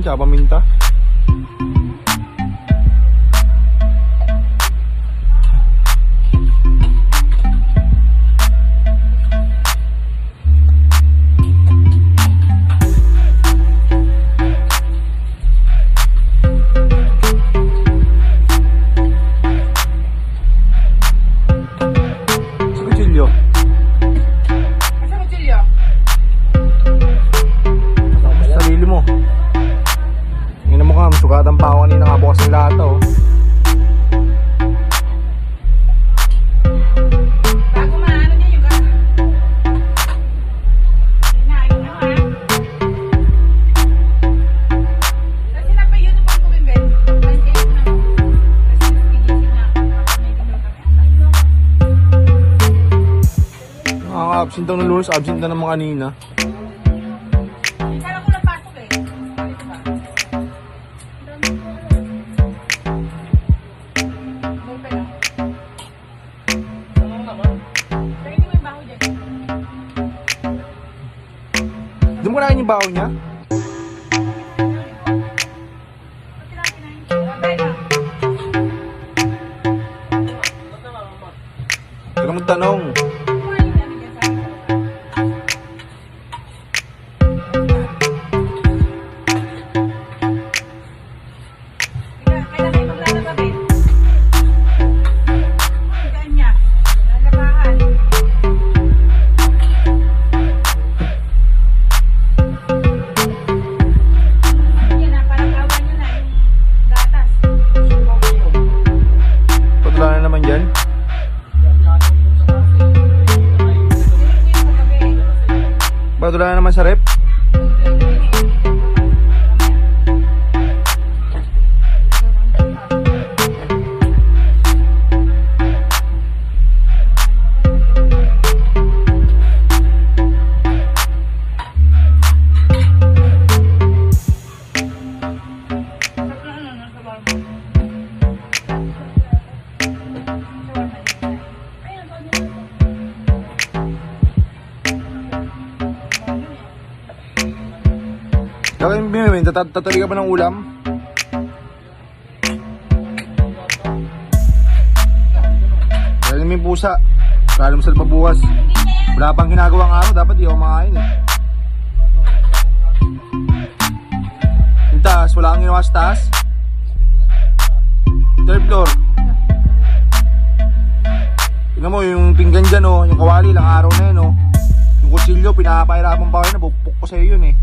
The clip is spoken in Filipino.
tsaka paminta. Sugatan pa ako kanina, kabukas ng lahat oh. Bago maano niya yung gana. Hinaayos na ha. Kasi na pa yun pa ko bimbet. Nandiyan na. Kasi pigisin na ako. May kamay kami. Nakaka-absent daw ng Lunes, absent na naman kanina. Kala ko lang pasok eh. Doon mo kinain yung baho niya? Huwag ka magtanong. Wala na naman dyan. Ba't wala na naman sa rep? Kaya yung binimin, tatali ka ba ng ulam? Kaya yung pusa, kaya mo sila pabukas. Wala pang ginagawang araw, dapat di ako makain eh. Yung taas, wala kang ginawa sa taas? Third floor. Tingnan mo yung pinggan dyan oh, yung kawali, ilang araw na yun oh. Yung kutsilyo, pinapahirapan pa kayo, nabupok ko sa'yo yun eh.